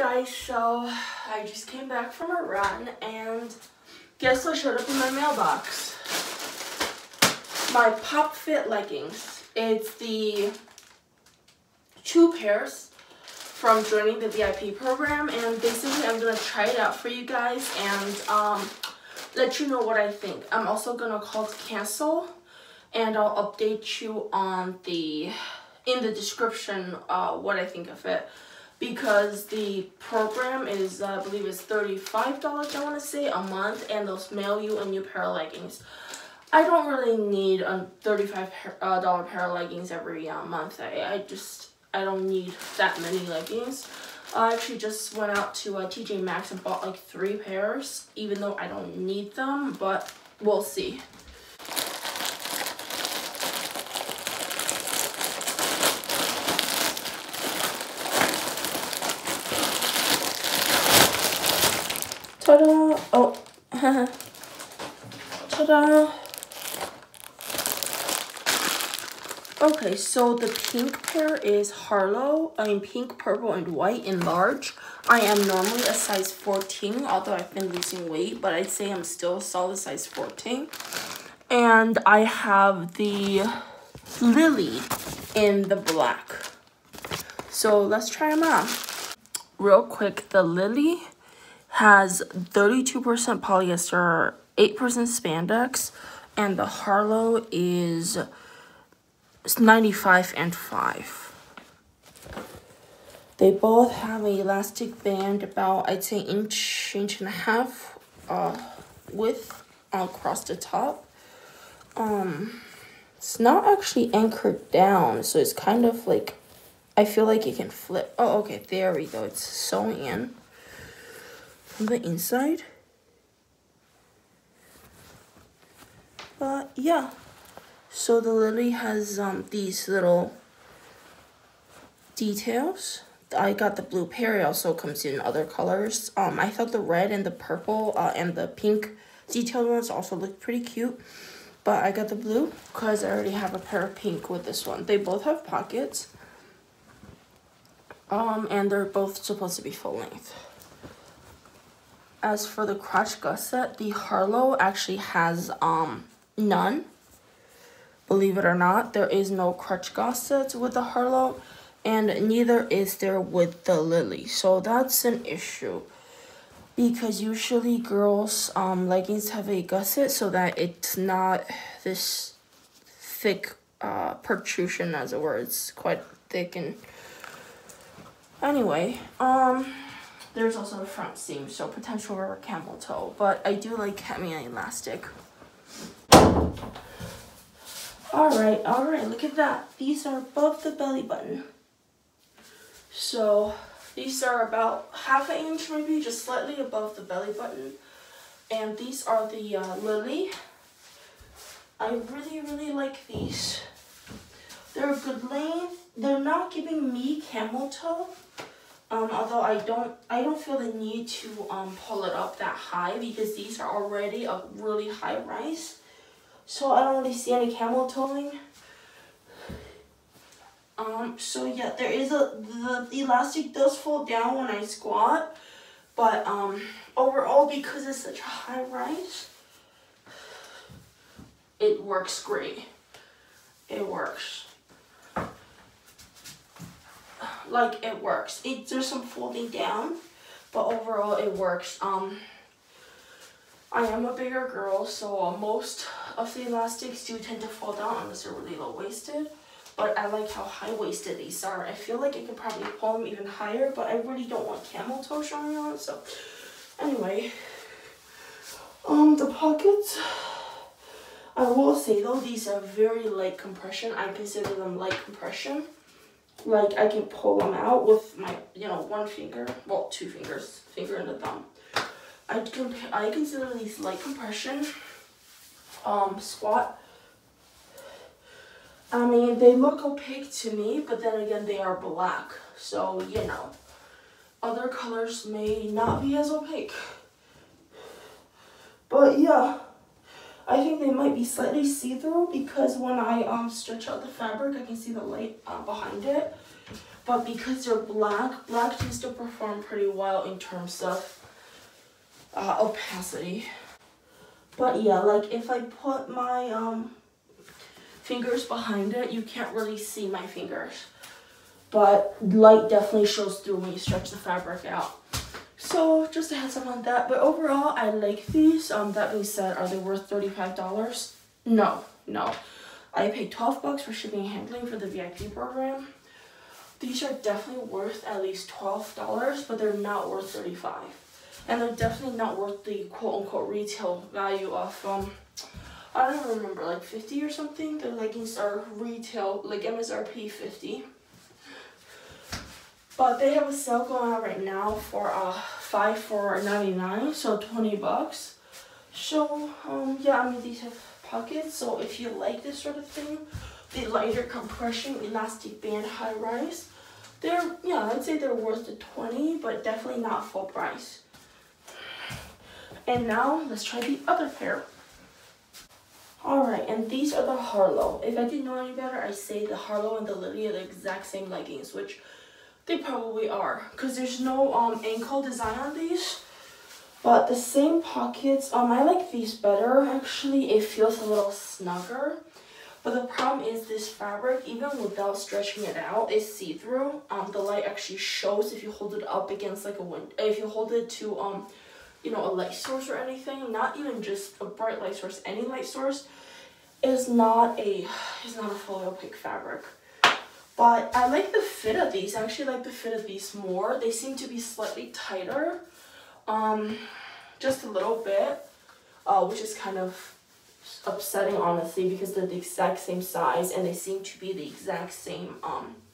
guys, so I just came back from a run and guess what showed up in my mailbox? My Pop Fit leggings. It's the 2 pairs from joining the VIP program, and basically I'm gonna try it out for you guys and let you know what I think. I'm also gonna call to cancel, and I'll update you on in the description what I think of it, because the program is I believe it's $35 I want to say a month, and they'll mail you a new pair of leggings. I don't really need a $35 pair of leggings every month. I don't need that many leggings. I actually just went out to TJ Maxx and bought like 3 pairs, even though I don't need them, but we'll see. Ta-da! Oh, ta-da! Okay, so the pink pair is Harlow. I mean, pink, purple, and white in large. I am normally a size 14, although I've been losing weight, but I'd say I'm still a solid size 14. And I have the Lilly in the black. So let's try them out. Real quick, the Lilly has 32% polyester, 8% spandex, and the Harlow is 95 and 5. They both have an elastic band about, I'd say, inch and a half width across the top. It's not actually anchored down, so it's kind of like, I feel like it can flip. Oh, okay, there we go. It's sewn in from the inside. But yeah. So the Lilly has these little details. I got the blue pair. It also comes in other colors. I thought the red and the purple and the pink detailed ones also look pretty cute. But I got the blue because I already have a pair of pink with this one. They both have pockets. And they're both supposed to be full length. As for the crotch gusset, the Harlow actually has none. Believe it or not, there is no crotch gussets with the Harlow, and neither is there with the Lilly. So that's an issue, because usually girls' leggings have a gusset so that it's not this thick protrusion, as it were. It's quite thick. And anyway, there's also a front seam, so potential for a camel toe, but I do like having an elastic. Alright, look at that. These are above the belly button. So these are about half an inch, maybe just slightly above the belly button. And these are the Lilly. I really like these. They're a good length. They're not giving me camel toe. Although I don't feel the need to pull it up that high, because these are already a really high rise. So I don't really see any camel toeing. So yeah, there is the elastic does fall down when I squat, but overall, because it's such a high rise, it works great. It works. Like, it works. There's some folding down, but overall it works. I am a bigger girl, so most of the elastics do tend to fall down unless they're really low-waisted. But I like how high-waisted these are. I feel like I could probably pull them even higher, but I really don't want camel toe showing on. So anyway, the pockets, I will say though, these are very light compression. I consider them light compression. Like, I can pull them out with my, one finger, well, 2 fingers, finger and a thumb. I consider these light compression. Squat. I mean, they look opaque to me, but then again, they are black. So, other colors may not be as opaque. But yeah, I think they might be slightly see-through, because when I stretch out the fabric, I can see the light behind it. but because they're black tends to perform pretty well in terms of opacity. But yeah, like if I put my fingers behind it, you can't really see my fingers. But light definitely shows through when you stretch the fabric out. So just a heads up on that. But overall, I like these. That being said, are they worth $35? No. I paid $12 for shipping and handling for the VIP program. These are definitely worth at least $12, but they're not worth $35. And they're definitely not worth the quote-unquote retail value of, I don't even remember, like 50 or something. The leggings are retail, like MSRP 50. But they have a sale going on right now for 5 for $99, so $20. So yeah, I mean these have pockets. So if you like this sort of thing, the lighter compression elastic band high rise, they're I'd say they're worth the $20, but definitely not full price. And now let's try the other pair. Alright, and these are the Harlow. If I didn't know any better, I say the Harlow and the Lilly are the exact same leggings, which they probably are, because there's no ankle design on these, but the same pockets. I like these better actually. It feels a little snugger, but the problem is this fabric, even without stretching it out, is see-through. The light actually shows if you hold it up against like a window, if you hold it to you know, a light source or anything, not even just a bright light source, any light source, is not a fully opaque fabric. But I like the fit of these. I actually like the fit of these more. They seem to be slightly tighter, just a little bit, which is kind of upsetting honestly, because they're the exact same size and they seem to be the exact same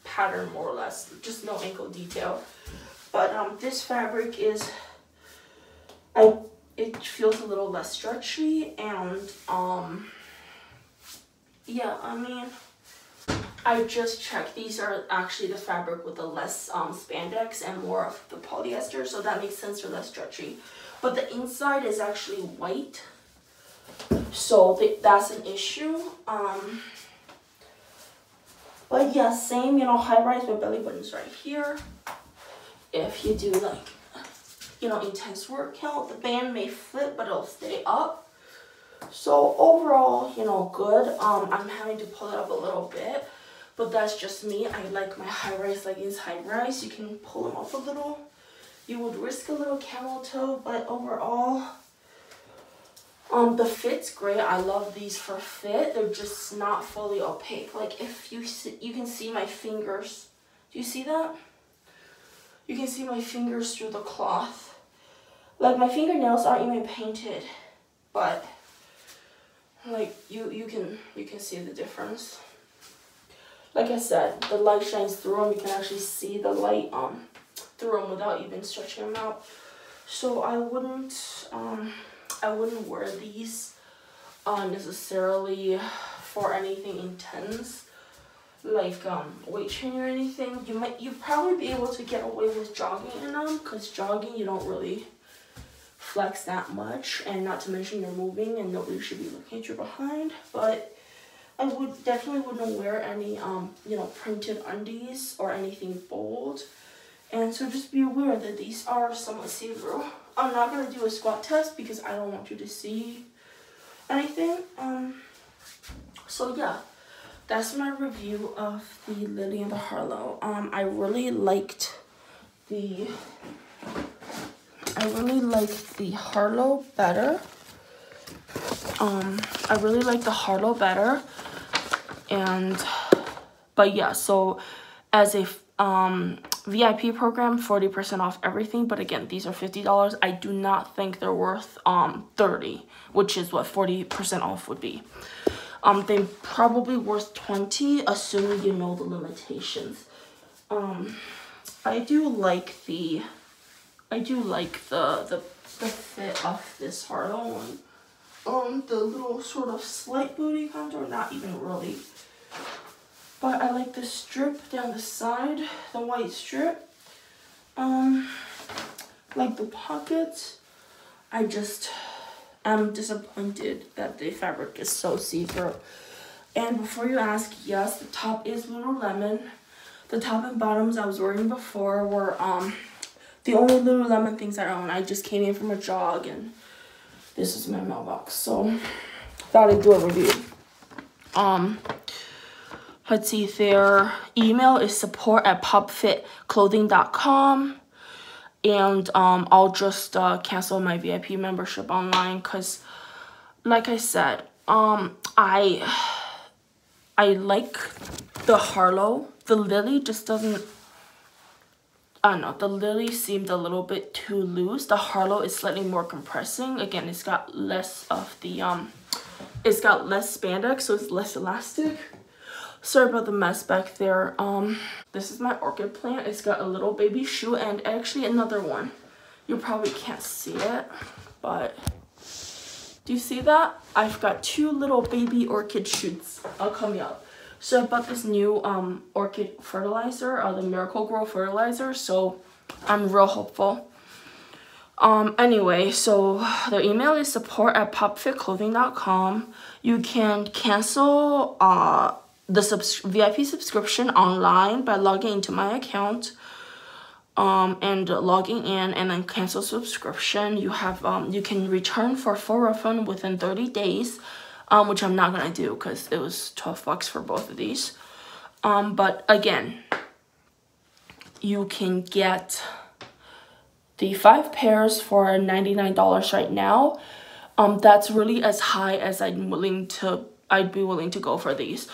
pattern more or less, just no ankle detail. But this fabric is, it feels a little less stretchy, and yeah, I mean, I just checked. These are actually the fabric with the less spandex and more of the polyester, so that makes sense, they're less stretchy. But the inside is actually white, so that's an issue. But yeah, same, you know, high rise. My belly button's right here. If you do like, you know, intense workout, the band may flip, but it'll stay up. So overall, you know, good. I'm having to pull it up a little bit, but that's just me. I like my high-rise leggings high-rise. You can pull them up a little. You would risk a little camel toe, but overall, the fit's great. I love these for fit. They're just not fully opaque. Like if you can see my fingers. Do you see that? You can see my fingers through the cloth. Like my fingernails aren't even painted, but like you can see the difference. Like I said, the light shines through them. You can actually see the light through them without even stretching them out. So I wouldn't wear these necessarily for anything intense, like weight training or anything. You'd probably be able to get away with jogging in them, because jogging you don't really flex that much, and not to mention you're moving and nobody should be looking at your behind. But I definitely wouldn't wear any you know, printed undies or anything bold. And so just be aware that these are somewhat see-through. I'm not gonna do a squat test because I don't want you to see anything. So yeah, that's my review of the Lilly and the Harlow. I really liked the Harlow better. I really like the Harlow better. But yeah, so as a VIP program, 40% off everything. But again, these are $50. I do not think they're worth $30, which is what 40% off would be. They're probably worth $20, assuming you know the limitations. I do like the fit of this Harlow one. The little sort of slight booty contour, not even really. But I like the strip down the side, the white strip. Like the pockets. I just am disappointed that the fabric is so see-through. And before you ask, yes, the top is Lululemon. The top and bottoms I was wearing before were the only Lululemon things I own. I just came in from a jog and this is my mailbox, so thought I'd do a review. Let's see, their email is support@popfitclothing.com. And I'll just cancel my VIP membership online because, like I said, I like the Harlow. The Lilly just doesn't, I don't know, the Lilly seemed a little bit too loose. The Harlow is slightly more compressing. Again, it's got less of the, it's got less spandex, so it's less elastic. Sorry about the mess back there. This is my orchid plant. It's got a little baby shoot and actually another one. You probably can't see it, but do you see that? I've got 2 little baby orchid shoots coming up. So I bought this new orchid fertilizer, the Miracle Grow fertilizer, so I'm real hopeful. Anyway, so their email is support@popfitclothing.com. You can cancel the VIP subscription online by logging into my account and logging in, and then cancel subscription. You have you can return for full refund within 30 days, which I'm not gonna do because it was $12 for both of these. But again, you can get the 5 pairs for $99 right now. That's really as high as I'd be willing to go for these.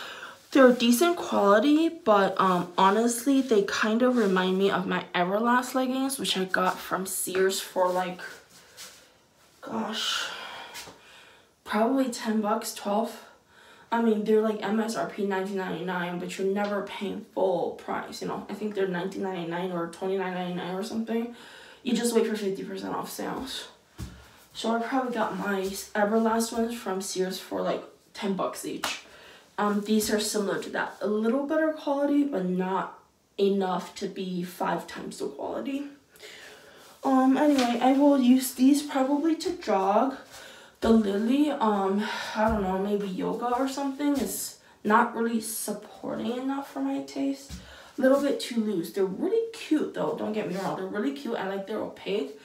They're decent quality, but honestly, they kind of remind me of my Everlast leggings, which I got from Sears for like, gosh, probably $10, 12. I mean, they're like MSRP $19.99, but you're never paying full price, you know. I think they're $19.99 or $29.99 or something. You just wait for 50% off sales. So I probably got my Everlast ones from Sears for like $10 each. These are similar to that. A little better quality, but not enough to be 5 times the quality. Anyway, I will use these probably to jog. The Lilly, I don't know, maybe yoga or something is not really supporting enough for my taste. A little bit too loose. They're really cute though, don't get me wrong. They're really cute. I like their opaque.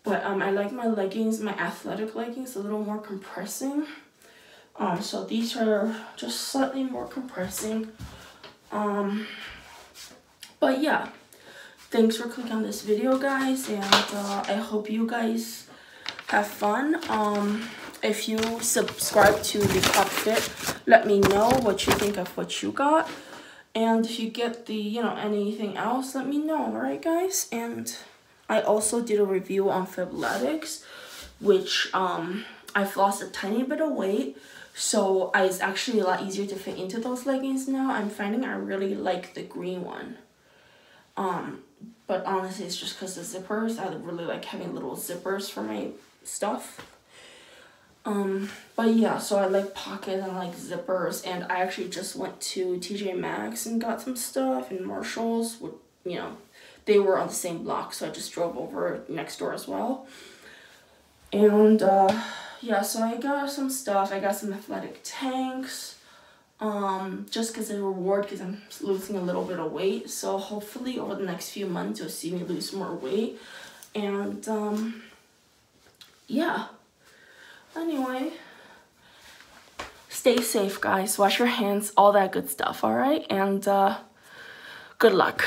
But I like my leggings, my athletic leggings, a little more compressing. So these are just slightly more compressing. But yeah, thanks for clicking on this video, guys, and I hope you guys have fun. If you subscribe to the Pop Fit, let me know what you think of what you got. And if you get the, you know, anything else, let me know, alright guys? And I also did a review on Fabletics, which I've lost a tiny bit of weight. So it's actually a lot easier to fit into those leggings now. I'm finding I really like the green one. But honestly, it's just because the zippers. I really like having little zippers for my stuff. But yeah, so I like pockets and I like zippers. And I actually just went to TJ Maxx and got some stuff, and Marshalls. You know, they were on the same block, so I just drove over next door as well. And yeah, so I got some stuff. I got some athletic tanks, just because it's a reward because I'm losing a little bit of weight. So hopefully over the next few months you'll see me lose more weight. And yeah, anyway, stay safe, guys. Wash your hands, all that good stuff, all right? And good luck.